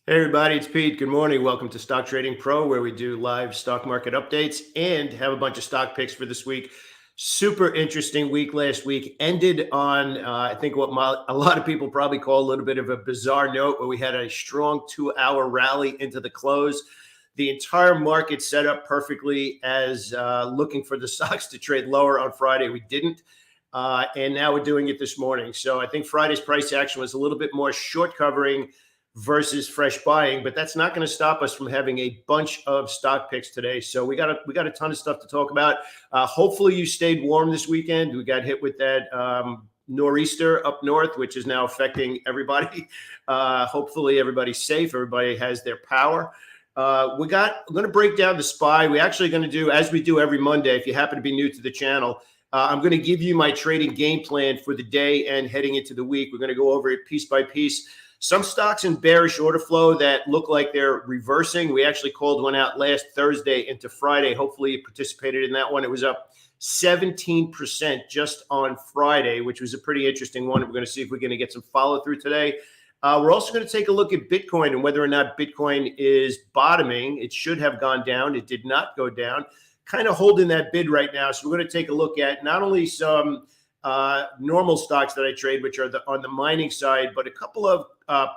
Hey everybody, it's Pete. Good morning. Welcome to Stock Trading Pro, where we do live stock market updates and have a bunch of stock picks for this week. Super interesting week last week. Ended on, I think, what a lot of people probably call a little bit of a bizarre note, where we had a strong 2-hour rally into the close. The entire market set up perfectly as looking for the stocks to trade lower on Friday. We didn't. And now we're doing it this morning. So I think Friday's price action was a little bit more short covering versus fresh buying, but that's not going to stop us from having a bunch of stock picks today. So we got a ton of stuff to talk about. Hopefully you stayed warm this weekend. We got hit with that nor'easter up north, which is now affecting everybody. Hopefully everybody's safe. Everybody has their power. We're going to break down the SPY. We're actually going to do, as we do every Monday, if you happen to be new to the channel, I'm going to give you my trading game plan for the day and heading into the week. We're going to go over it piece by piece. Some stocks in bearish order flow that look like they're reversing. We actually called one out last Thursday into Friday. Hopefully you participated in that one. It was up 17% just on Friday, which was a pretty interesting one. We're going to see if we're going to get some follow through today. We're also going to take a look at Bitcoin and whether or not Bitcoin is bottoming. It should have gone down. It did not go down. Kind of holding that bid right now. So we're going to take a look at not only some normal stocks that I trade, which are on the mining side, but a couple of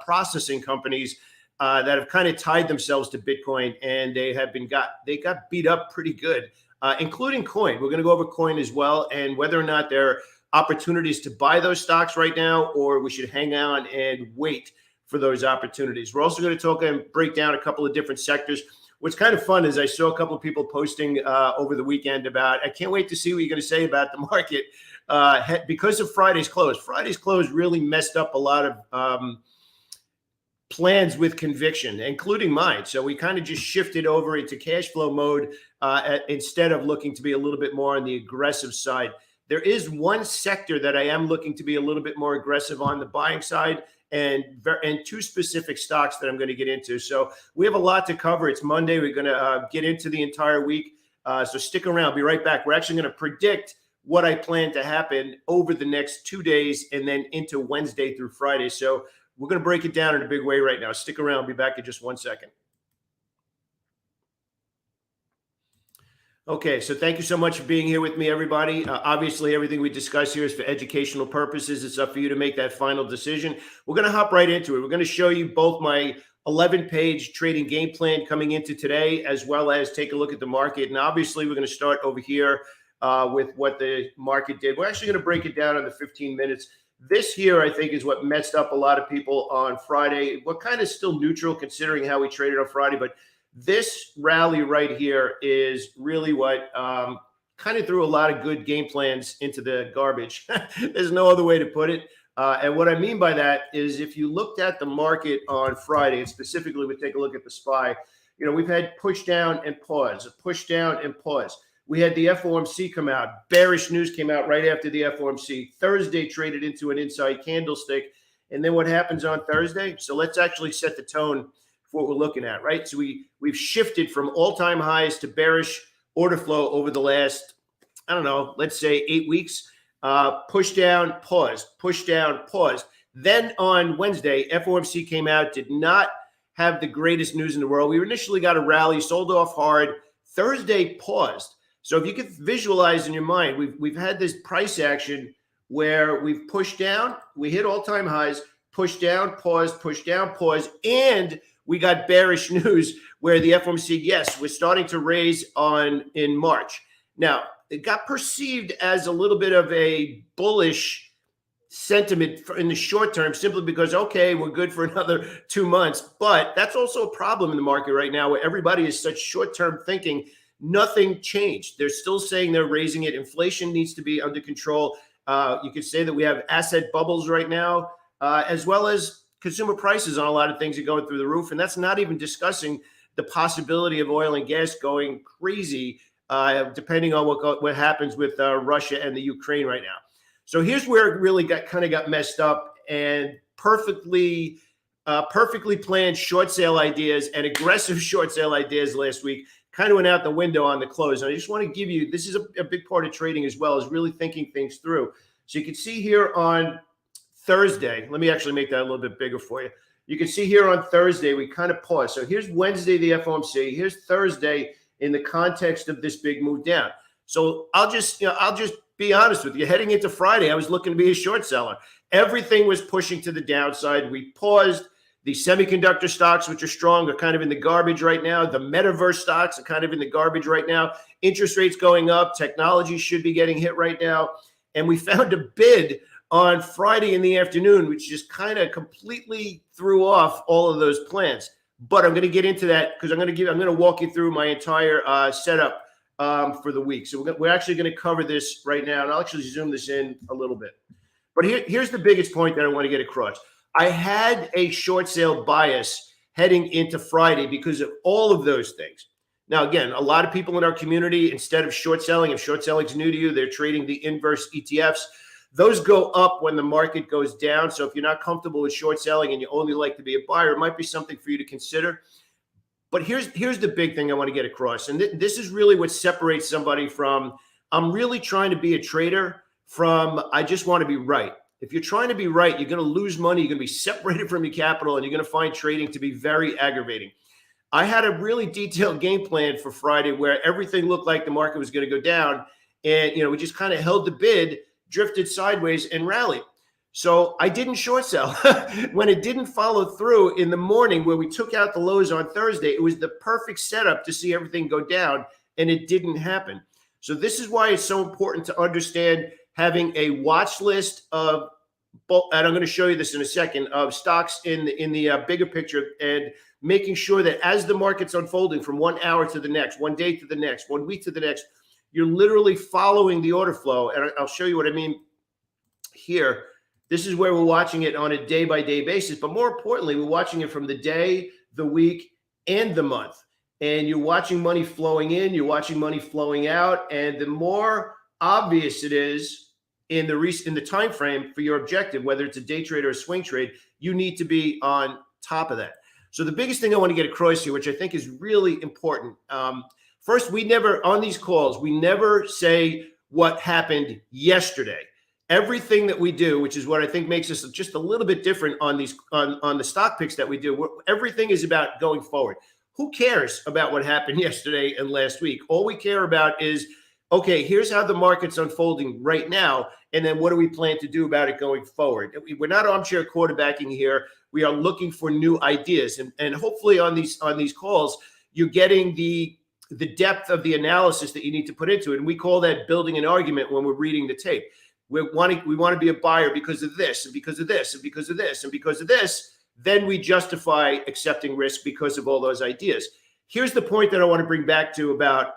processing companies that have kind of tied themselves to Bitcoin, and they got beat up pretty good, including Coin. We're going to go over Coin as well, and whether or not there are opportunities to buy those stocks right now, or we should hang on and wait for those opportunities. We're also going to talk and break down a couple of different sectors. What's kind of fun is I saw a couple of people posting over the weekend about, I can't wait to see what you're going to say about the market because of Friday's close. Friday's close really messed up a lot of plans with conviction, including mine. So we kind of just shifted over into cash flow mode instead of looking to be a little bit more on the aggressive side. There is one sector that I am looking to be a little bit more aggressive on the buying side, and two specific stocks that I'm going to get into. So we have a lot to cover. It's Monday. We're going to get into the entire week. So stick around. I'll be right back. We're actually going to predict what I plan to happen over the next 2 days and then into Wednesday through Friday. So we're going to break it down in a big way right now. Stick around. I'll be back in just 1 second. Okay, so thank you so much for being here with me, everybody. Obviously, everything we discuss here is for educational purposes. It's up for you to make that final decision. We're going to hop right into it. We're going to show you both my 11-page trading game plan coming into today, as well as take a look at the market. And obviously, we're going to start over here with what the market did. We're actually going to break it down in the 15 minutes. This here, I think, is what messed up a lot of people on Friday. We're kind of still neutral considering how we traded on Friday, but this rally right here is really what kind of threw a lot of good game plans into the garbage. There's no other way to put it. And what I mean by that is if you looked at the market on Friday, and specifically we take a look at the SPY, we've had push down and pause, push down and pause. We had the FOMC come out. Bearish news came out right after the FOMC. Thursday traded into an inside candlestick. And then what happens on Thursday? So let's actually set the tone for what we're looking at, right? So we've shifted from all-time highs to bearish order flow over the last, I don't know, let's say 8 weeks. Push down, pause, push down, pause. Then on Wednesday, FOMC came out, did not have the greatest news in the world. We initially got a rally, sold off hard. Thursday paused. So if you could visualize in your mind, we've had this price action where we've pushed down, we hit all-time highs, push down, pause, and we got bearish news where the FOMC, yes, we're starting to raise in March. Now, it got perceived as a little bit of a bullish sentiment in the short term, simply because, okay, we're good for another 2 months. But that's also a problem in the market right now where everybody is such short-term thinking. Nothing changed. They're still saying they're raising it. Inflation needs to be under control. You could say that we have asset bubbles right now, as well as consumer prices on a lot of things are going through the roof. And that's not even discussing the possibility of oil and gas going crazy, depending on what happens with Russia and the Ukraine right now. So here's where it really got messed up, and perfectly planned short sale ideas and aggressive short sale ideas last week kind of went out the window on the close. And I just want to give you, this is a big part of trading as well, is really thinking things through. So you can see here on Thursday, let me actually make that a little bit bigger for you. You can see here on Thursday, we kind of paused. So here's Wednesday, the FOMC. Here's Thursday in the context of this big move down. So I'll just be honest with you. Heading into Friday, I was looking to be a short seller. Everything was pushing to the downside. We paused. The semiconductor stocks, which are strong, are kind of in the garbage right now. The metaverse stocks are kind of in the garbage right now. Interest rates going up. Technology should be getting hit right now. And we found a bid on Friday in the afternoon, which just kind of completely threw off all of those plans. But I'm going to get into that because I'm going to walk you through my entire setup for the week. So we're actually going to cover this right now, and I'll actually zoom this in a little bit. But here's the biggest point that I want to get across. I had a short sale bias heading into Friday because of all of those things. Now, again, a lot of people in our community, instead of short selling, if short selling is new to you, they're trading the inverse ETFs. Those go up when the market goes down. So if you're not comfortable with short selling and you only like to be a buyer, it might be something for you to consider. But here's the big thing I want to get across. And this is really what separates somebody from, I'm really trying to be a trader, from I just want to be right. If you're trying to be right, you're going to lose money. You're going to be separated from your capital, and you're going to find trading to be very aggravating. I had a really detailed game plan for Friday where everything looked like the market was going to go down. And, we just kind of held the bid, drifted sideways, and rallied. So I didn't short sell. When it didn't follow through in the morning where we took out the lows on Thursday, it was the perfect setup to see everything go down, and it didn't happen. So this is why it's so important to understand having a watch list of, and I'm going to show you this in a second, of stocks in the bigger picture, and making sure that as the market's unfolding from 1 hour to the next, 1 day to the next, 1 week to the next, you're literally following the order flow. And I'll show you what I mean here. This is where we're watching it on a day-by-day basis. But more importantly, we're watching it from the day, the week, and the month. And you're watching money flowing in, you're watching money flowing out. And the more obvious it is in the time frame for your objective, whether it's a day trade or a swing trade, you need to be on top of that. So the biggest thing I want to get across here, which I think is really important, first, we never, on these calls, we never say what happened yesterday. Everything that we do, which is what I think makes us just a little bit different on these on the stock picks that we do, everything is about going forward. Who cares about what happened yesterday and last week? All we care about is, okay, here's how the market's unfolding right now, and then what do we plan to do about it going forward? We're not armchair quarterbacking here. We are looking for new ideas, and hopefully on these calls, you're getting the depth of the analysis that you need to put into it. And we call that building an argument when we're reading the tape. We want to be a buyer because of this, and because of this, and because of this, and because of this. Then we justify accepting risk because of all those ideas. Here's the point that I want to bring back to about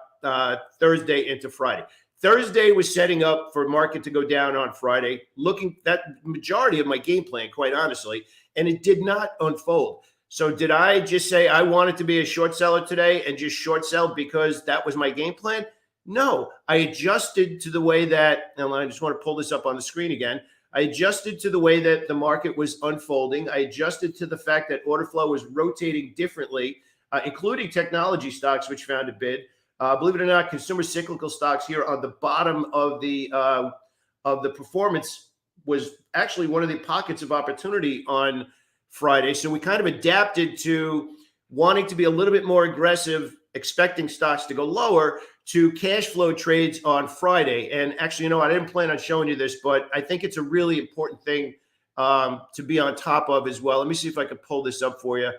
Thursday into Friday. Thursday was setting up for market to go down on Friday, looking that majority of my game plan, quite honestly, and it did not unfold. So did I just say I wanted to be a short seller today and just short sell because that was my game plan? No, I adjusted to the way that, and I just want to pull this up on the screen again. I adjusted to the way that the market was unfolding. I adjusted to the fact that order flow was rotating differently, including technology stocks, which found a bid. Believe it or not, consumer cyclical stocks here on the bottom of the performance was actually one of the pockets of opportunity on Friday. So we kind of adapted to wanting to be a little bit more aggressive, expecting stocks to go lower, to cash flow trades on Friday. And actually, I didn't plan on showing you this, but I think it's a really important thing to be on top of as well. Let me see if I can pull this up for you.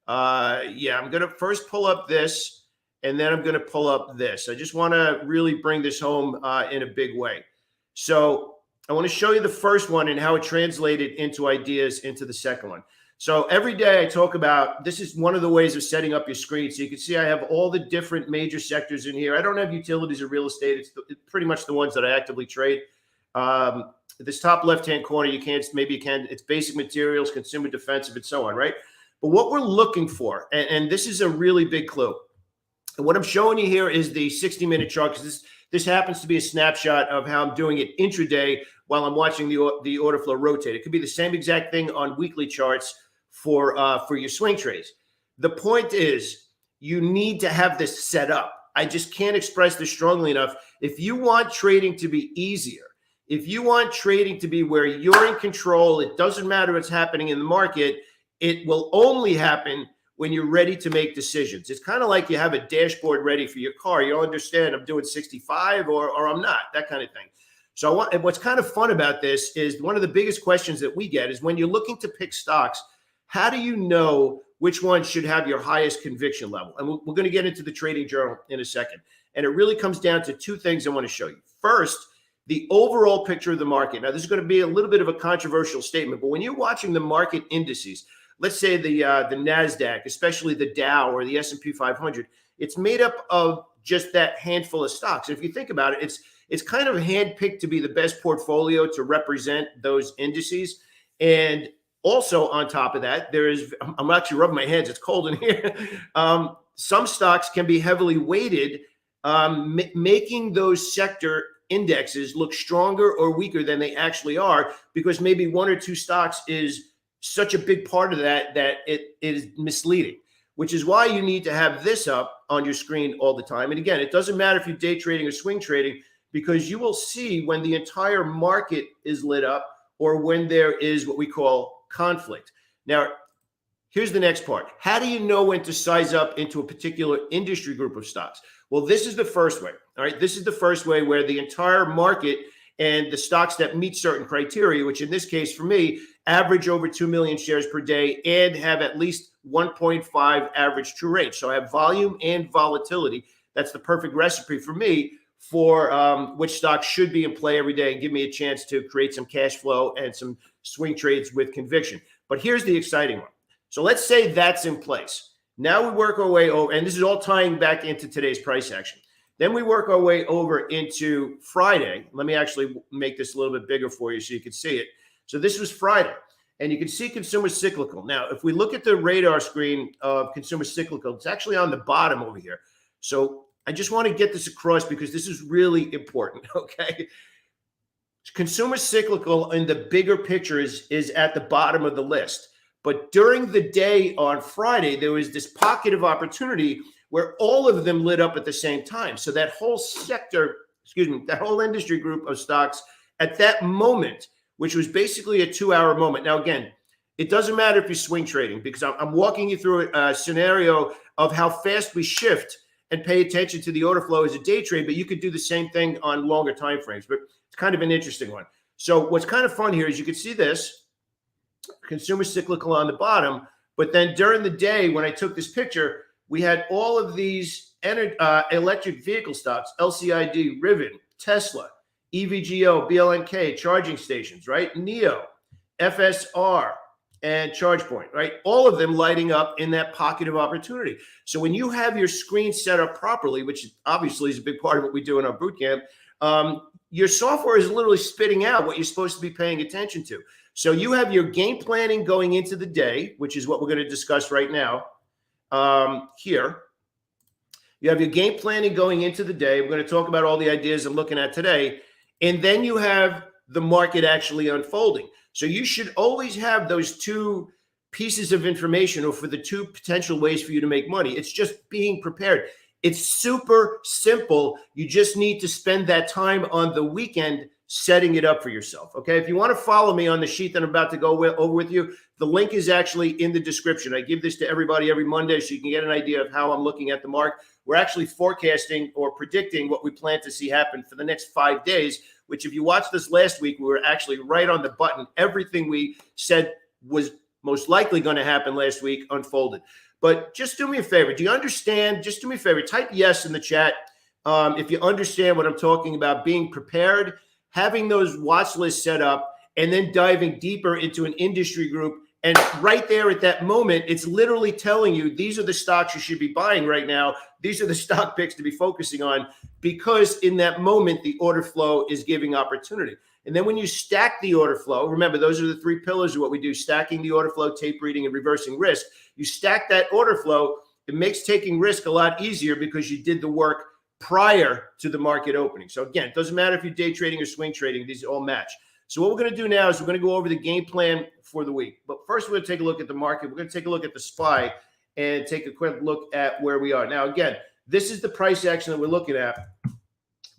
Yeah, I'm going to first pull up this, and then I'm going to pull up this. I just want to really bring this home in a big way. So I want to show you the first one and how it translated into ideas into the second one. So every day I talk about, this is one of the ways of setting up your screen. So you can see I have all the different major sectors in here. I don't have utilities or real estate. It's pretty much the ones that I actively trade. This top left-hand corner, it's basic materials, consumer defensive, and so on, right? But what we're looking for, and this is a really big clue. And what I'm showing you here is the 60-minute chart, because this happens to be a snapshot of how I'm doing it intraday while I'm watching the order flow rotate. It could be the same exact thing on weekly charts for your swing trades. The point is, you need to have this set up. I just can't express this strongly enough. If you want trading to be easier, if you want trading to be where you're in control, it doesn't matter what's happening in the market, It will only happen when you're ready to make decisions. It's kind of like you have a dashboard ready for your car. You understand I'm doing 65 or I'm not, that kind of thing. So what's kind of fun about this is one of the biggest questions that we get is when you're looking to pick stocks, how do you know which one should have your highest conviction level? And we're going to get into the trading journal in a second. And it really comes down to two things I want to show you. First, the overall picture of the market. Now, this is going to be a little bit of a controversial statement, but when you're watching the market indices, let's say the NASDAQ, especially the Dow or the S&P 500, it's made up of just that handful of stocks. If you think about it, it's kind of handpicked to be the best portfolio to represent those indices. And also on top of that, I'm actually rubbing my hands. It's cold in here. Some stocks can be heavily weighted, making those sector indexes look stronger or weaker than they actually are, because maybe one or two stocks is such a big part of that it is misleading, which is why you need to have this up on your screen all the time. And again, it doesn't matter if you're day trading or swing trading, because you will see when the entire market is lit up or when there is what we call conflict. Now, here's the next part. How do you know when to size up into a particular industry group of stocks? Well, this is the first way. All right. This is the first way where the entire market and the stocks that meet certain criteria, which in this case for me, average over 2 million shares per day and have at least 1.5 average true rate. So I have volume and volatility. That's the perfect recipe for me for which stocks should be in play every day and give me a chance to create some cash flow and some swing trades with conviction. But here's the exciting one. So let's say that's in place. Now we work our way over, and this is all tying back into today's price action. Then we work our way over into Friday. Let me actually make this a little bit bigger for you so you can see it. So this was Friday, and you can see consumer cyclical. Now, if we look at the radar screen of consumer cyclical, it's actually on the bottom over here. So I just want to get this across because this is really important, okay? Consumer cyclical in the bigger picture is at the bottom of the list. But during the day on Friday, there was this pocket of opportunity where all of them lit up at the same time. So that whole sector, that whole industry group of stocks at that moment, which was basically a 2-hour moment. Now, again, it doesn't matter if you're swing trading, because I'm walking you through a scenario of how fast we shift and pay attention to the order flow as a day trade, but you could do the same thing on longer time frames. But it's kind of an interesting one. So what's kind of fun here is you can see this consumer cyclical on the bottom, but then during the day when I took this picture, we had all of these electric vehicle stocks, LCID, Rivian, Tesla, EVGO, BLNK, charging stations, right? NEO, FSR, and ChargePoint, right? All of them lighting up in that pocket of opportunity. So when you have your screen set up properly, which obviously is a big part of what we do in our boot camp, your software is literally spitting out what you're supposed to be paying attention to. So you have your game planning going into the day, which is what we're going to discuss right now. Here, you have your game planning going into the day. We're going to talk about all the ideas I'm looking at today. And then you have the market actually unfolding. So you should always have those two pieces of information, or for the two potential ways for you to make money. It's just being prepared. It's super simple. You just need to spend that time on the weekend setting it up for yourself. Okay. If you want to follow me on the sheet that I'm about to go over with you, the link is actually in the description. I give this to everybody every Monday so you can get an idea of how I'm looking at the market. We're actually forecasting or predicting what we plan to see happen for the next 5 days, which if you watched this last week, we were actually right on the button. Everything we said was most likely going to happen last week unfolded. But just do me a favor. Do you understand? Just do me a favor. Type yes in the chat if you understand what I'm talking about, being prepared, having those watch lists set up, and then diving deeper into an industry group. And right there at that moment, it's literally telling you, these are the stocks you should be buying right now. These are the stock picks to be focusing on, because in that moment, the order flow is giving opportunity. And then when you stack the order flow, remember, those are the three pillars of what we do: stacking the order flow, tape reading, and reversing risk. You stack that order flow, it makes taking risk a lot easier because you did the work prior to the market opening. So again, it doesn't matter if you're day trading or swing trading, these all match. So what we're going to do now is we're going to go over the game plan for the week. But first, we're going to take a look at the market. We're going to take a look at the SPY and take a quick look at where we are. Now, again, this is the price action that we're looking at,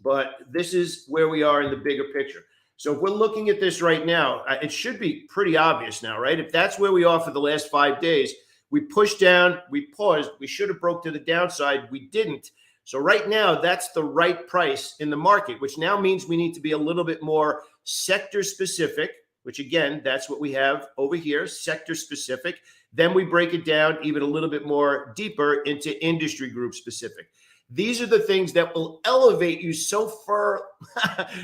but this is where we are in the bigger picture. So if we're looking at this right now, it should be pretty obvious now, right? If that's where we are for the last 5 days, we pushed down, we paused, we should have broke to the downside, we didn't. So right now, that's the right price in the market, which now means we need to be a little bit more sector specific, which again, that's what we have over here, sector specific. Then we break it down even a little bit more deeper into industry group specific. These are the things that will elevate you so far,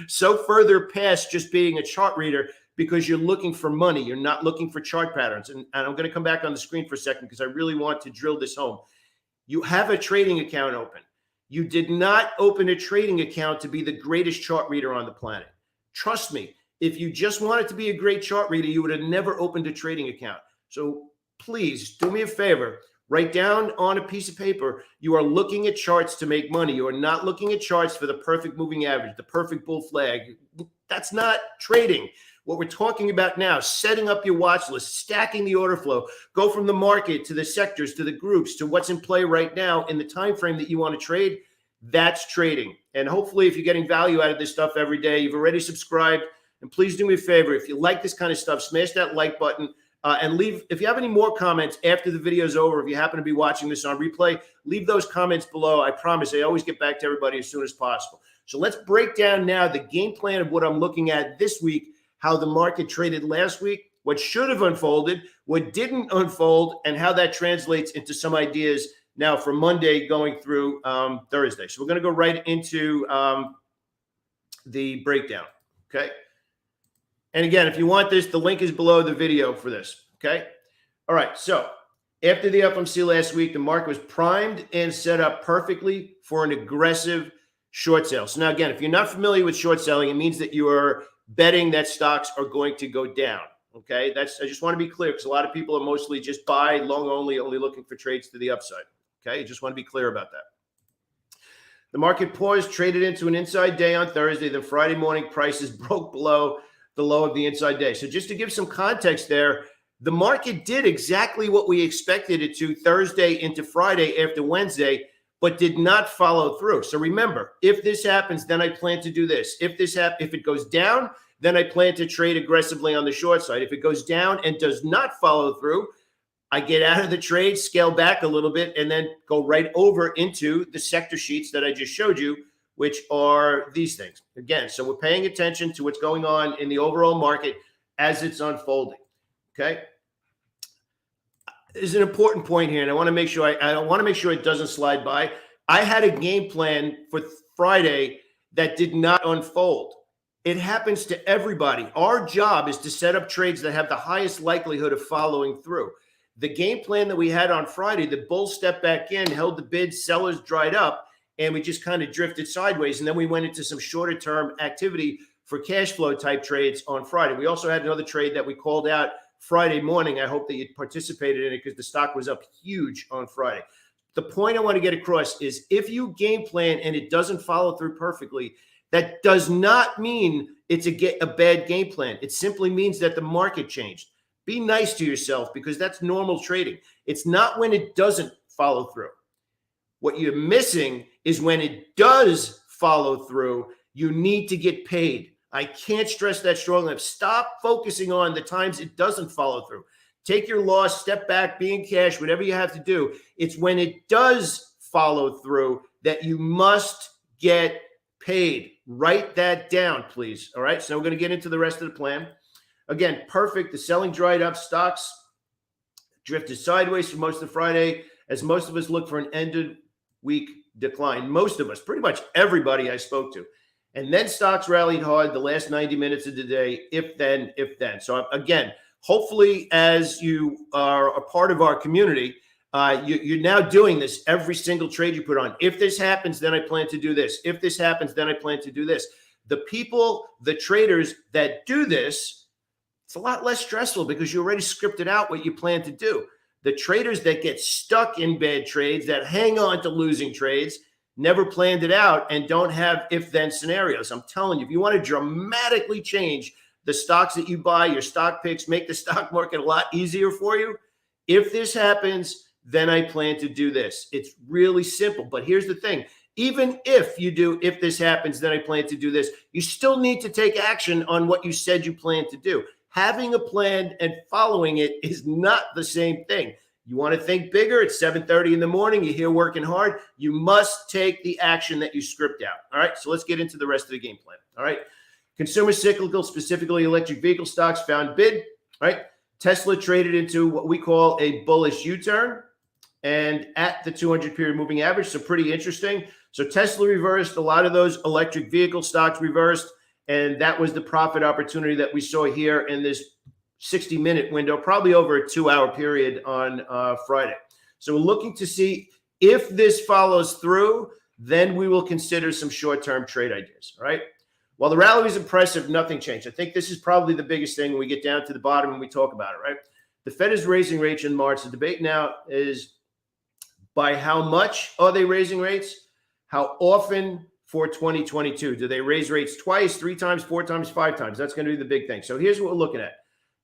so further past just being a chart reader, because you're looking for money. You're not looking for chart patterns. And I'm going to come back on the screen for a second because I really want to drill this home. You have a trading account open. You did not open a trading account to be the greatest chart reader on the planet. Trust me, if you just wanted to be a great chart reader, you would have never opened a trading account. So please do me a favor. Write down on a piece of paper, you are looking at charts to make money. You are not looking at charts for the perfect moving average, the perfect bull flag. That's not trading. What we're talking about now, setting up your watch list, stacking the order flow, go from the market to the sectors, to the groups, to what's in play right now in the time frame that you want to trade, that's trading. And hopefully if you're getting value out of this stuff every day, you've already subscribed. And please do me a favor, if you like this kind of stuff, smash that like button. And leave, if you have any more comments after the video is over, if you happen to be watching this on replay, leave those comments below. I promise I always get back to everybody as soon as possible. So let's break down now the game plan of what I'm looking at this week, how the market traded last week, what should have unfolded, what didn't unfold, and how that translates into some ideas now for Monday going through Thursday. So we're going to go right into the breakdown, okay? And again, if you want this, the link is below the video for this, okay? All right, so after the FOMC last week, the market was primed and set up perfectly for an aggressive short sale. So now again, if you're not familiar with short selling, it means that you are betting that stocks are going to go down, okay? I just want to be clear because a lot of people are mostly just buy, long only looking for trades to the upside, okay? I just want to be clear about that. The market paused, traded into an inside day on Thursday. Then Friday morning prices broke below the low of the inside day. So just to give some context there, the market did exactly what we expected it to Thursday into Friday after Wednesday, but did not follow through. So remember, if this happens, then I plan to do this. If it goes down, then I plan to trade aggressively on the short side. If it goes down and does not follow through, I get out of the trade, scale back a little bit, and then go right over into the sector sheets that I just showed you, which are these things. Again, so we're paying attention to what's going on in the overall market as it's unfolding, okay? There's an important point here, and I want to make sure I want to make sure it doesn't slide by. I had a game plan for Friday that did not unfold. It happens to everybody. Our job is to set up trades that have the highest likelihood of following through. The game plan that we had on Friday, the bulls stepped back in, held the bids, sellers dried up, and we just kind of drifted sideways. And then we went into some shorter term activity for cash flow type trades on Friday. We also had another trade that we called out Friday morning. I hope that you participated in it because the stock was up huge on Friday. The point I want to get across is if you game plan and it doesn't follow through perfectly, that does not mean it's a bad game plan. It simply means that the market changed. Be nice to yourself because that's normal trading. It's not when it doesn't follow through. What you're missing is when it does follow through, you need to get paid. I can't stress that strongly enough. Stop focusing on the times it doesn't follow through. Take your loss, step back, be in cash, whatever you have to do. It's when it does follow through that you must get paid. Write that down, please. All right, so we're going to get into the rest of the plan. Again, perfect. The selling dried up. Stocks drifted sideways for most of Friday as most of us look for an ended week decline. Most of us, pretty much everybody I spoke to. And then stocks rallied hard the last 90 minutes of the day, if then. So again, hopefully as you are a part of our community, you're now doing this every single trade you put on. If this happens, then I plan to do this. If this happens, then I plan to do this. The people, the traders that do this, it's a lot less stressful because you already scripted out what you plan to do. The traders that get stuck in bad trades, that hang on to losing trades, never planned it out and don't have if-then scenarios. I'm telling you, if you want to dramatically change the stocks that you buy, your stock picks, make the stock market a lot easier for you, if this happens, then I plan to do this. It's really simple. But here's the thing. Even if you do, if this happens, then I plan to do this. You still need to take action on what you said you plan to do. Having a plan and following it is not the same thing. You want to think bigger? It's 7:30 in the morning. You're here working hard. You must take the action that you script out. All right. So let's get into the rest of the game plan. All right. Consumer cyclical, specifically electric vehicle stocks, found bid. All right. Tesla traded into what we call a bullish U-turn and at the 200 period moving average. So pretty interesting. So Tesla reversed. A lot of those electric vehicle stocks reversed. And that was the profit opportunity that we saw here in this 60-minute window, probably over a 2-hour period on Friday. So we're looking to see if this follows through, then we will consider some short-term trade ideas, all right? While the rally was impressive, nothing changed. I think this is probably the biggest thing when we get down to the bottom and we talk about it, right? The Fed is raising rates in March. The debate now is by how much are they raising rates? How often for 2022? Do they raise rates twice, 3 times, 4 times, 5 times? That's going to be the big thing. So here's what we're looking at.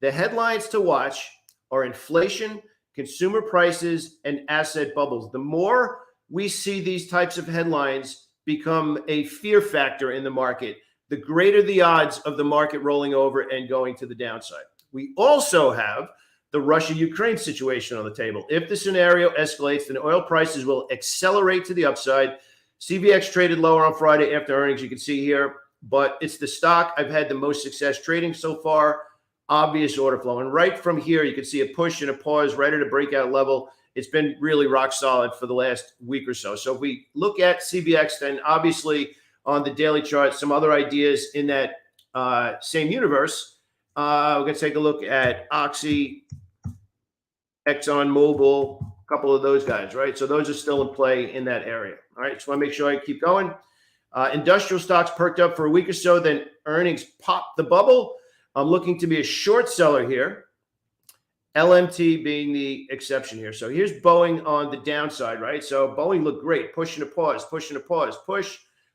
The headlines to watch are inflation, consumer prices, and asset bubbles. The more we see these types of headlines become a fear factor in the market, the greater the odds of the market rolling over and going to the downside. We also have the Russia-Ukraine situation on the table. If the scenario escalates, then oil prices will accelerate to the upside. CVX traded lower on Friday after earnings, you can see here, but it's the stock I've had the most success trading so far. Obvious order flow. And right from here, you can see a push and a pause right at a breakout level. It's been really rock solid for the last week or so. So if we look at CVX, then obviously on the daily chart, some other ideas in that same universe. We're going to take a look at Oxy, ExxonMobil, a couple of those guys, right? So those are still in play in that area. All right, just want to make sure I keep going. Industrial stocks perked up for a week or so, then earnings popped the bubble. I'm looking to be a short seller here, LMT being the exception here. So here's Boeing on the downside, right? So Boeing looked great, pushing a pause, push.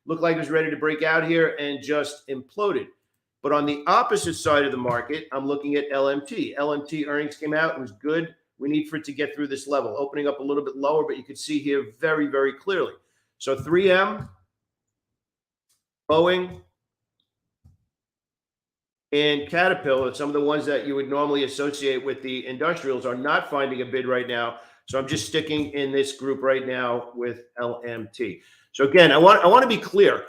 Looked like it was ready to break out here and just imploded. But on the opposite side of the market, I'm looking at LMT. LMT earnings came out. It was good. We need for it to get through this level, opening up a little bit lower, but you can see here very, very clearly. So 3M, Boeing, and Caterpillar, some of the ones that you would normally associate with the industrials, are not finding a bid right now. So I'm just sticking in this group right now with LMT. So again, I want to be clear.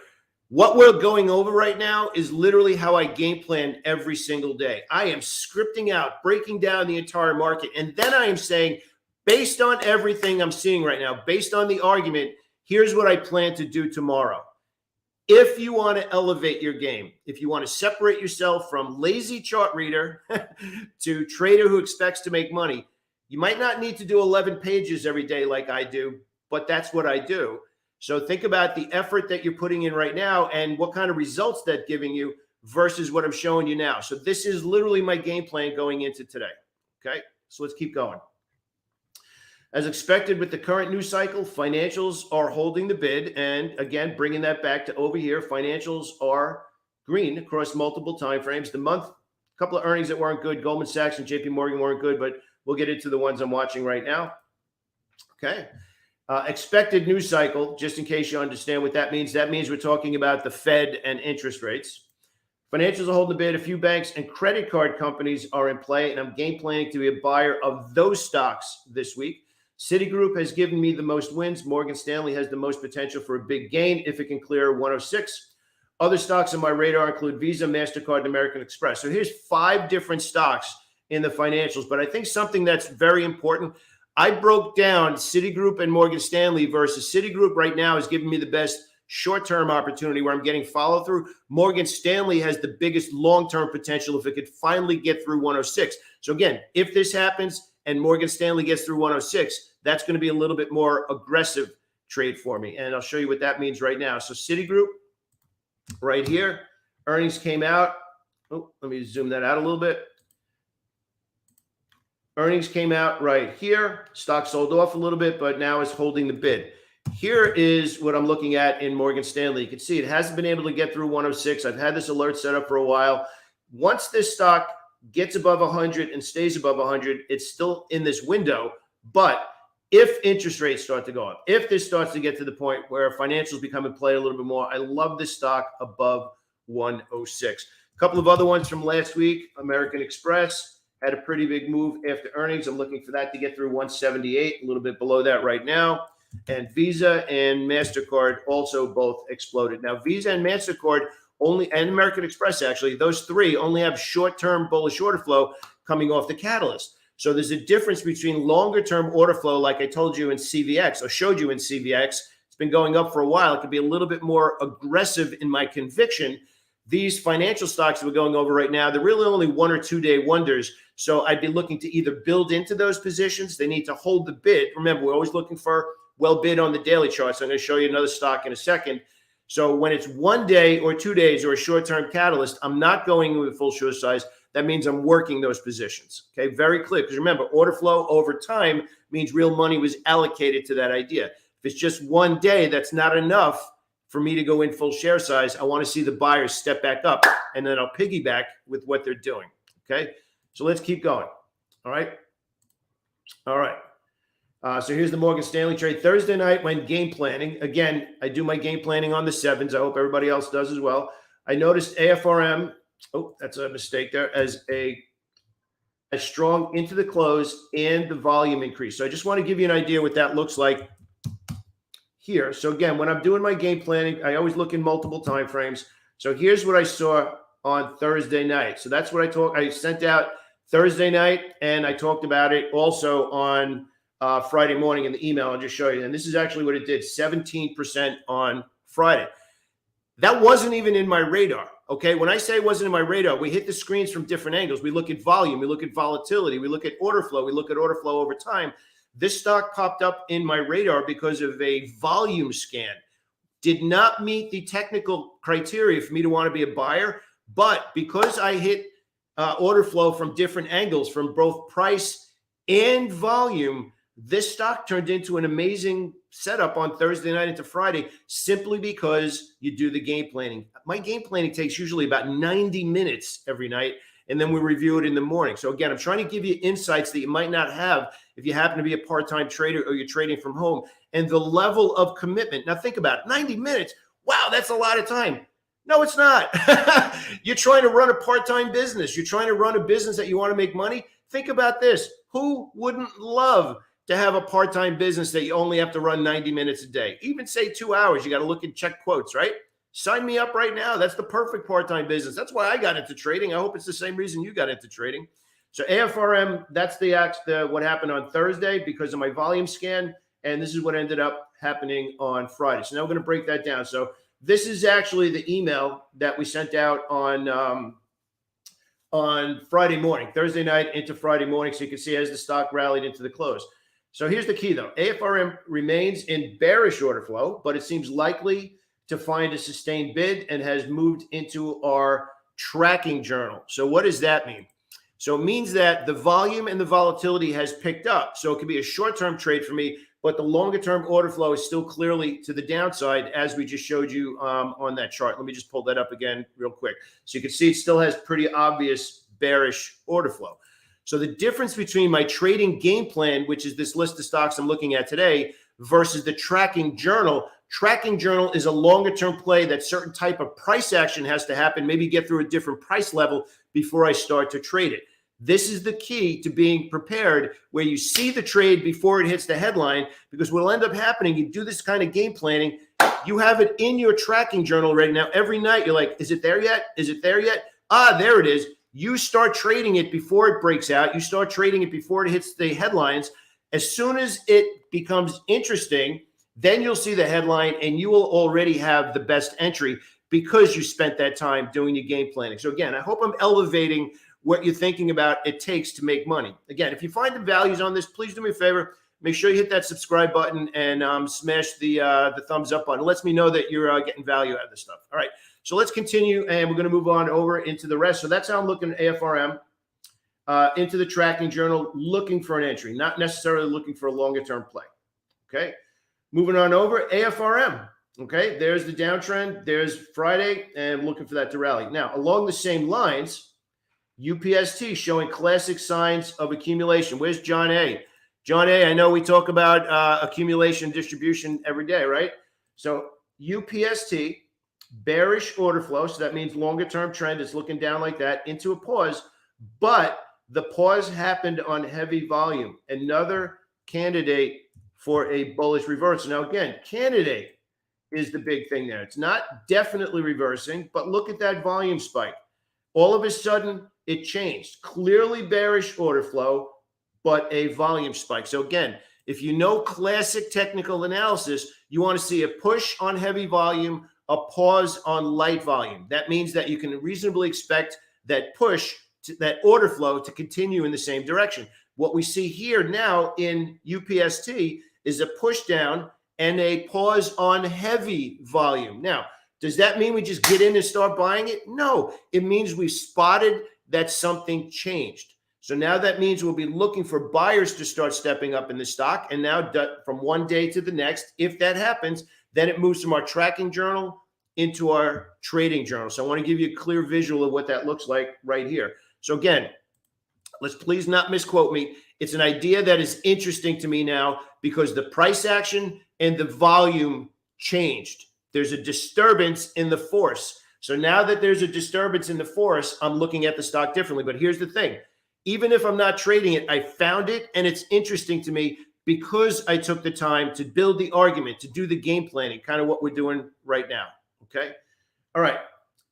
What we're going over right now is literally how I game plan every single day. I am scripting out, breaking down the entire market. And then I am saying, based on everything I'm seeing right now, based on the argument, here's what I plan to do tomorrow. If you want to elevate your game, if you want to separate yourself from lazy chart reader to trader who expects to make money, you might not need to do 11 pages every day like I do, but that's what I do. So think about the effort that you're putting in right now and what kind of results that's giving you versus what I'm showing you now. So this is literally my game plan going into today. Okay, so let's keep going. As expected with the current news cycle, financials are holding the bid. And again, bringing that back to over here, financials are green across multiple timeframes. The month, a couple of earnings that weren't good. Goldman Sachs and JP Morgan weren't good, but we'll get into the ones I'm watching right now. Okay. Expected news cycle, just in case you understand what that means. That means we're talking about the Fed and interest rates. Financials are holding the bid. A few banks and credit card companies are in play, and I'm game planning to be a buyer of those stocks this week. Citigroup has given me the most wins. Morgan Stanley has the most potential for a big gain if it can clear 106. Other stocks on my radar include Visa, MasterCard, and American Express. So here's 5 different stocks in the financials, but I think something that's very important, I broke down Citigroup and Morgan Stanley versus Citigroup right now is giving me the best short-term opportunity where I'm getting follow-through. Morgan Stanley has the biggest long-term potential if it could finally get through 106. So again, if this happens and Morgan Stanley gets through 106, that's going to be a little bit more aggressive trade for me. And I'll show you what that means right now. So Citigroup right here, earnings came out. Oh, let me zoom that out a little bit. Earnings came out right here. Stock sold off a little bit, but now is holding the bid. Here is what I'm looking at in Morgan Stanley. You can see it hasn't been able to get through 106. I've had this alert set up for a while. Once this stock gets above 100 and stays above 100, it's still in this window. But if interest rates start to go up, if this starts to get to the point where financials become in play a little bit more, I love this stock above 106. A couple of other ones from last week. American Express had a pretty big move after earnings. I'm looking for that to get through 178, a little bit below that right now. And Visa and MasterCard also both exploded. Now, Visa and MasterCard only, and American Express actually, those three only have short-term bullish order flow coming off the catalyst. So there's a difference between longer-term order flow, like I told you in CVX, or showed you in CVX. It's been going up for a while. It could be a little bit more aggressive in my conviction. These financial stocks that we're going over right now, they're really only 1 or 2 day wonders. So I'd be looking to either build into those positions. They need to hold the bid. Remember, we're always looking for well bid on the daily chart. So I'm going to show you another stock in a second. So when it's 1 day or 2 days or a short-term catalyst, I'm not going with full short size. That means I'm working those positions. Okay, very clear. Because remember, order flow over time means real money was allocated to that idea. If it's just 1 day, that's not enough for me to go in full share size. I want to see the buyers step back up, and then I'll piggyback with what they're doing. Okay, so let's keep going. All right. So here's the Morgan Stanley trade. Thursday night when game planning. Again, I do my game planning on the 7s. I hope everybody else does as well. I noticed AFRM. Oh, that's a mistake there. As strong into the close and the volume increase. So I just want to give you an idea what that looks like here. So again, when I'm doing my game planning, I always look in multiple time frames. So here's what I saw on Thursday night. So that's what I sent out Thursday night, and I talked about it also on Friday morning in the email. I'll just show you. And this is actually what it did, 17% on Friday. That wasn't even in my radar. Okay, when I say it wasn't in my radar, we hit the screens from different angles. We look at volume, we look at volatility, we look at order flow, we look at order flow over time. This stock popped up in my radar because of a volume scan. Did not meet the technical criteria for me to want to be a buyer, but because I hit order flow from different angles, from both price and volume, this stock turned into an amazing setup on Thursday night into Friday, simply because you do the game planning. My game planning takes usually about 90 minutes every night, and then we review it in the morning. So again, I'm trying to give you insights that you might not have if you happen to be a part-time trader or you're trading from home, and the level of commitment. Now think about it, 90 minutes. Wow, that's a lot of time. No, it's not. You're trying to run a part-time business. You're trying to run a business that you want to make money. Think about this. Who wouldn't love to have a part-time business that you only have to run 90 minutes a day? Even say 2 hours, you got to look and check quotes, right? Sign me up right now. That's the perfect part-time business. That's why I got into trading. I hope it's the same reason you got into trading. So AFRM, that's what happened on Thursday because of my volume scan. And this is what ended up happening on Friday. So now we're going to break that down. So this is actually the email that we sent out on Friday morning, Thursday night into Friday morning. So you can see as the stock rallied into the close. So here's the key, though. AFRM remains in bearish order flow, but it seems likely to find a sustained bid and has moved into our tracking journal. So what does that mean? So it means that the volume and the volatility has picked up. So it could be a short-term trade for me, but the longer-term order flow is still clearly to the downside, as we just showed you on that chart. Let me just pull that up again real quick. So you can see it still has pretty obvious bearish order flow. So the difference between my trading game plan, which is this list of stocks I'm looking at today, versus the tracking journal is a longer-term play that certain type of price action has to happen, maybe get through a different price level before I start to trade it. This is the key to being prepared, where you see the trade before it hits the headline, because what will end up happening, you do this kind of game planning, you have it in your tracking journal right now. Every night you're like, is it there yet? Is it there yet? Ah, there it is. You start trading it before it breaks out. You start trading it before it hits the headlines. As soon as it becomes interesting, then you'll see the headline and you will already have the best entry because you spent that time doing your game planning. So again, I hope I'm elevating what you're thinking about it takes to make money. Again, if you find the values on this, please do me a favor. Make sure you hit that subscribe button and smash the thumbs up button. It lets me know that you're getting value out of this stuff. All right. So let's continue, and we're going to move on over into the rest. So that's how I'm looking at AFRM, into the tracking journal, looking for an entry, not necessarily looking for a longer-term play. Okay, moving on over, AFRM. Okay, there's the downtrend. There's Friday, and looking for that to rally. Now, along the same lines, UPST showing classic signs of accumulation. Where's John A? John A., I know we talk about accumulation distribution every day, right? So UPST, bearish order flow. So that means longer term trend is looking down like that into a pause. But the pause happened on heavy volume. Another candidate for a bullish reversal. Now, again, candidate is the big thing there. It's not definitely reversing, but look at that volume spike. All of a sudden, it changed. Clearly bearish order flow, but a volume spike. So again, if you know classic technical analysis, you want to see a push on heavy volume, a pause on light volume. That means that you can reasonably expect that push, that order flow to continue in the same direction. What we see here now in UPST is a push down and a pause on heavy volume. Now, does that mean we just get in and start buying it? No, it means we've spotted that something changed. So now that means we'll be looking for buyers to start stepping up in the stock. And now from one day to the next, if that happens, then it moves from our tracking journal into our trading journal. So I want to give you a clear visual of what that looks like right here. So again, let's please not misquote me. It's an idea that is interesting to me now because the price action and the volume changed. There's a disturbance in the force. So now that there's a disturbance in the force, I'm looking at the stock differently. But here's the thing. Even if I'm not trading it, I found it, and it's interesting to me because I took the time to build the argument, to do the game planning, kind of what we're doing right now, okay? All right,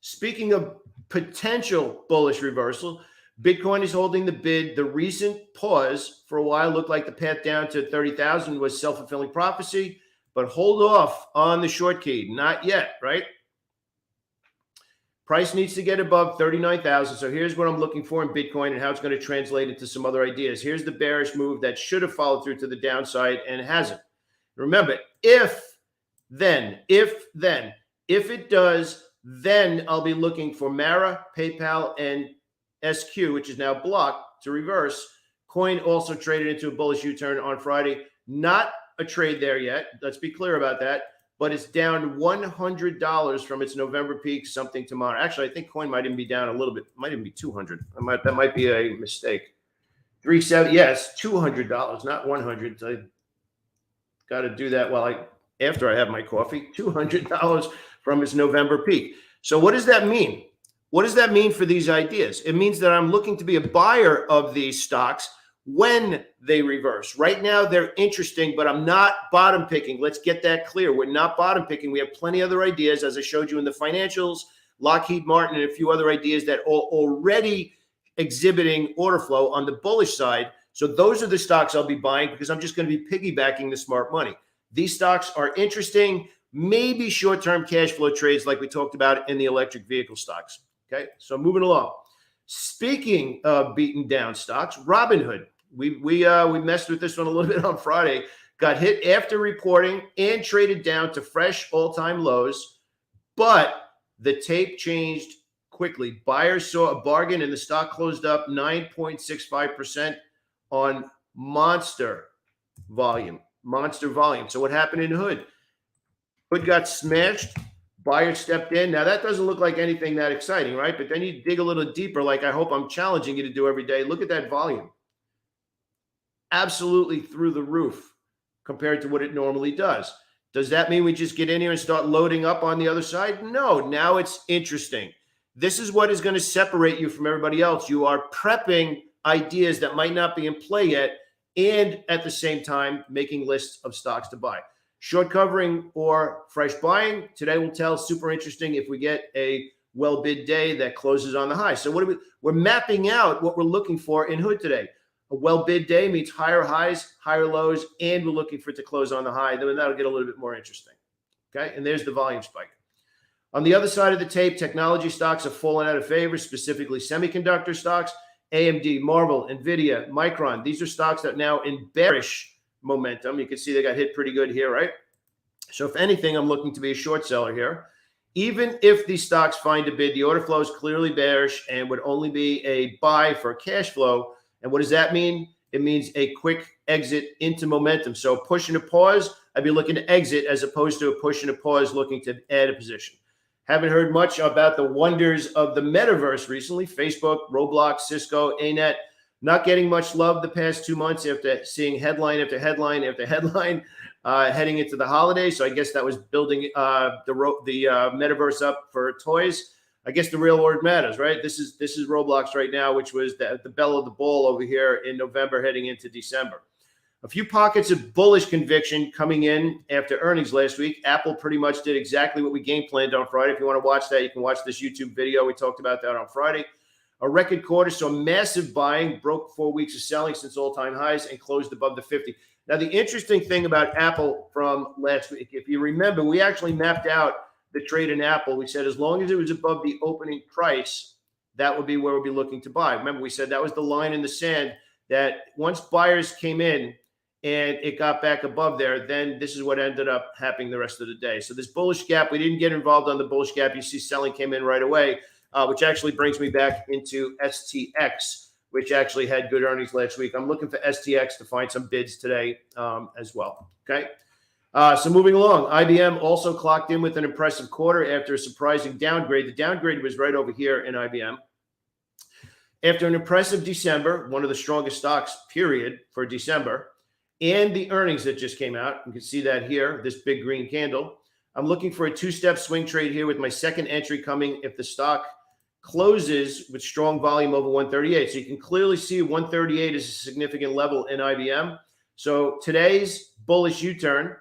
speaking of potential bullish reversal, Bitcoin is holding the bid. The recent pause for a while looked like the path down to 30,000 was self-fulfilling prophecy, but hold off on the short key. Not yet, right? Price needs to get above 39,000. So here's what I'm looking for in Bitcoin and how it's going to translate into some other ideas. Here's the bearish move that should have followed through to the downside and hasn't. Remember, if it does, then I'll be looking for Mara, PayPal, and SQ, which is now blocked, to reverse. Coin also traded into a bullish U-turn on Friday. Not a trade there yet. Let's be clear about that. But it's down $100 from its November peak, something tomorrow. Actually, I think coin might even be down a little bit. It might even be 200. That might be a mistake. 370, yes, $200, not 100. So I got to do that after I have my coffee. $200 from its November peak. So what does that mean? What does that mean for these ideas? It means that I'm looking to be a buyer of these stocks when they reverse. Right now, they're interesting, but I'm not bottom picking. Let's get that clear. We're not bottom picking. We have plenty of other ideas, as I showed you in the financials, Lockheed Martin, and a few other ideas that are already exhibiting order flow on the bullish side. So those are the stocks I'll be buying because I'm just going to be piggybacking the smart money. These stocks are interesting, maybe short-term cash flow trades like we talked about in the electric vehicle stocks. Okay, so moving along. Speaking of beaten down stocks, Robinhood. We messed with this one a little bit on Friday. Got hit after reporting and traded down to fresh all-time lows, but the tape changed quickly. Buyers saw a bargain and the stock closed up 9.65% on monster volume. So what happened in Hood? Hood got smashed. Buyer stepped in. Now, that doesn't look like anything that exciting, right? But then you dig a little deeper, like I hope I'm challenging you to do every day. Look at that volume. Absolutely through the roof compared to what it normally does. Does that mean we just get in here and start loading up on the other side? No, now it's interesting. This is what is going to separate you from everybody else. You are prepping ideas that might not be in play yet, and at the same time, making lists of stocks to buy. Short covering or fresh buying. Today will tell. Super interesting if we get a well bid day that closes on the high. So we're mapping out what we're looking for in Hood today. A well bid day means higher highs, higher lows, and we're looking for it to close on the high. Then that'll get a little bit more interesting. Okay, and there's the volume spike. On the other side of the tape, technology stocks have fallen out of favor, specifically semiconductor stocks, AMD, Marvel, NVIDIA, Micron. These are stocks that are now in bearish momentum. You can see they got hit pretty good here, right? So if anything, I'm looking to be a short seller here. Even if these stocks find a bid, the order flow is clearly bearish and would only be a buy for cash flow. And what does that mean? It means a quick exit into momentum. So push and a pause, I'd be looking to exit as opposed to a push and a pause looking to add a position. Haven't heard much about the wonders of the metaverse recently. Facebook, Roblox, Cisco, ANET. Not getting much love the past 2 months after seeing headline after headline after headline heading into the holidays. So I guess that was building the metaverse up for toys. I guess the real word matters, right? This is Roblox right now, which was the belle of the ball over here in November heading into December. A few pockets of bullish conviction coming in after earnings last week. Apple pretty much did exactly what we game planned on Friday. If you want to watch that, you can watch this YouTube video. We talked about that on Friday. A record quarter, so massive buying, broke 4 weeks of selling since all-time highs and closed above the 50. Now, the interesting thing about Apple from last week, if you remember, we actually mapped out the trade in Apple. We said as long as it was above the opening price, that would be where we'll be looking to buy. Remember, we said that was the line in the sand, that once buyers came in and it got back above there, then this is what ended up happening the rest of the day. So this bullish gap, we didn't get involved on the bullish gap. You see selling came in right away, which actually brings me back into STX, which actually had good earnings last week. I'm looking for STX to find some bids today as well, okay? So moving along, IBM also clocked in with an impressive quarter after a surprising downgrade. The downgrade was right over here in IBM. After an impressive December, one of the strongest stocks, period, for December, and the earnings that just came out, you can see that here, this big green candle. I'm looking for a two-step swing trade here with my second entry coming if the stock closes with strong volume over 138. So you can clearly see 138 is a significant level in IBM. So today's bullish U-turn,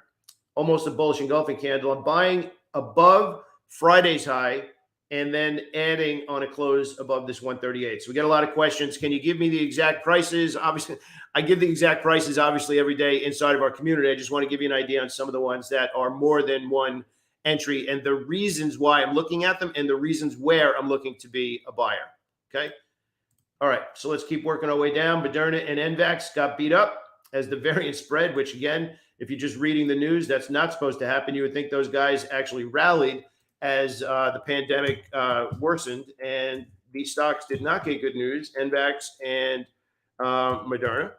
almost a bullish engulfing candle. I'm buying above Friday's high and then adding on a close above this 138. So we got a lot of questions. Can you give me the exact prices? Obviously, I give the exact prices, obviously, every day inside of our community. I just want to give you an idea on some of the ones that are more than one entry and the reasons why I'm looking at them and the reasons where I'm looking to be a buyer, okay? All right, so let's keep working our way down. Moderna and NVAX got beat up as the variant spread, which, again, if you're just reading the news, that's not supposed to happen. You would think those guys actually rallied as the pandemic worsened, and these stocks did not get good news, NVAX and Moderna.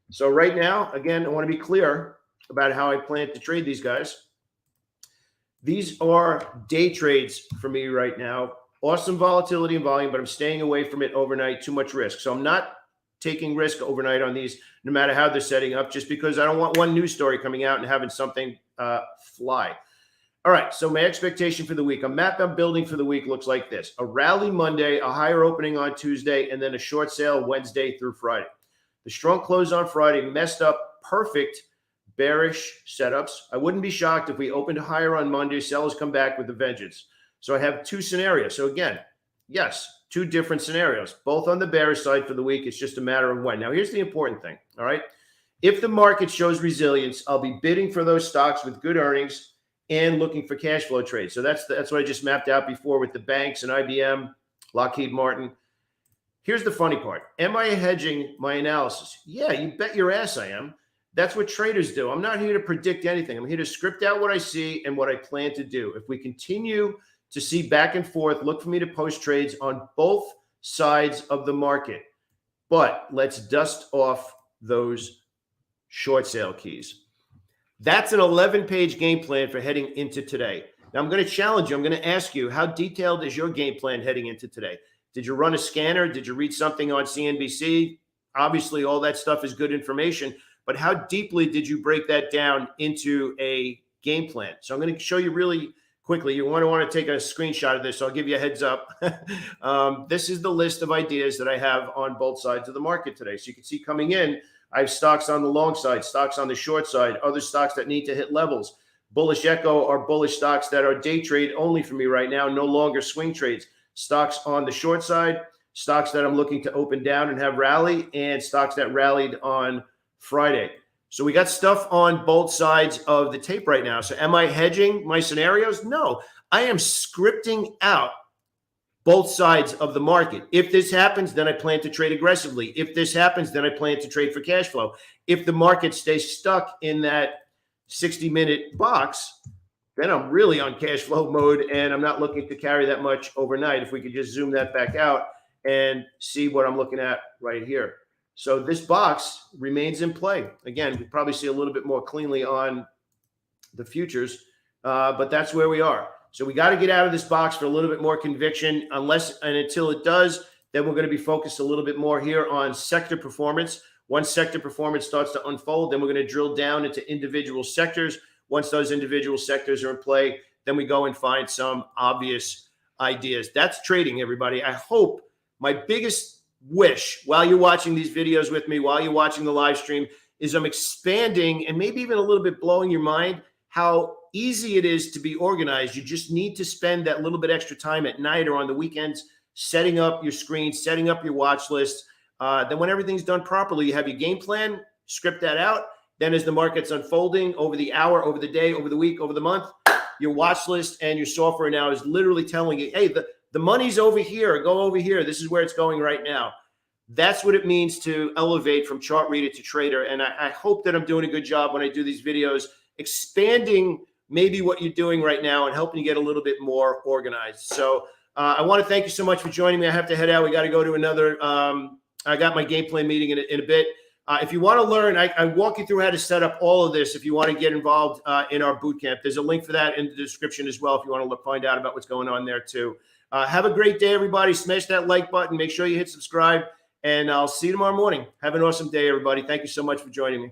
So right now, again, I want to be clear about how I plan to trade these guys. These are day trades for me right now. Awesome volatility and volume, but I'm staying away from it overnight. Too much risk. So I'm not taking risk overnight on these, no matter how they're setting up, just because I don't want one news story coming out and having something fly. All right, so my expectation for the week, a map I'm building for the week looks like this. A rally Monday, a higher opening on Tuesday, and then a short sale Wednesday through Friday. The strong close on Friday messed up perfect bearish setups. I wouldn't be shocked if we opened higher on Monday, sellers come back with a vengeance. So I have two scenarios. So again, yes, two different scenarios, both on the bearish side for the week. It's just a matter of when. Now, here's the important thing, all right? If the market shows resilience, I'll be bidding for those stocks with good earnings and looking for cash flow trades. So that's what I just mapped out before with the banks and IBM, Lockheed Martin. Here's the funny part. Am I hedging my analysis? Yeah, you bet your ass I am. That's what traders do. I'm not here to predict anything. I'm here to script out what I see and what I plan to do. If we continue to see back and forth, look for me to post trades on both sides of the market. But let's dust off those short sale keys. That's an 11-page game plan for heading into today. Now, I'm going to challenge you. I'm going to ask you, how detailed is your game plan heading into today? Did you run a scanner? Did you read something on CNBC? Obviously, all that stuff is good information. But how deeply did you break that down into a game plan? So I'm going to show you really quickly. You want to take a screenshot of this. So I'll give you a heads up. This is the list of ideas that I have on both sides of the market today. So you can see coming in, I have stocks on the long side, stocks on the short side, other stocks that need to hit levels. Bullish Echo are bullish stocks that are day trade only for me right now, no longer swing trades. Stocks on the short side, stocks that I'm looking to open down and have rally, and stocks that rallied on Friday. So we got stuff on both sides of the tape right now. So am I hedging my scenarios? No, I am scripting out both sides of the market. If this happens, then I plan to trade aggressively. If this happens, then I plan to trade for cash flow. If the market stays stuck in that 60-minute box, then I'm really on cash flow mode and I'm not looking to carry that much overnight. If we could just zoom that back out and see what I'm looking at right here. So this box remains in play. Again, we probably see a little bit more cleanly on the futures, but that's where we are. So we got to get out of this box for a little bit more conviction, unless and until it does Then we're going to be focused a little bit more here on sector performance. Once sector performance starts to unfold, then we're going to drill down into individual sectors. Once those individual sectors are in play, then we go and find some obvious ideas. That's trading, everybody. I hope my biggest wish while you're watching these videos with me, while you're watching the live stream, is I'm expanding and maybe even a little bit blowing your mind how easy it is to be organized. You just need to spend that little bit extra time at night or on the weekends setting up your screen, setting up your watch list. Then when everything's done properly, you have your game plan, script that out. Then as the market's unfolding over the hour, over the day, over the week, over the month, your watch list and your software now is literally telling you, hey, the money's over here, go over here. This is where it's going right now. That's what it means to elevate from chart reader to trader. And I hope that I'm doing a good job when I do these videos, expanding maybe what you're doing right now and helping you get a little bit more organized. So I want to thank you so much for joining me. I have to head out. We got to go to another, I got my game plan meeting in a bit. If you want to learn, I walk you through how to set up all of this. If you want to get involved in our boot camp, there's a link for that in the description as well. If you want to find out about what's going on there too. Have a great day, everybody. Smash that like button. Make sure you hit subscribe, and I'll see you tomorrow morning. Have an awesome day, everybody. Thank you so much for joining me.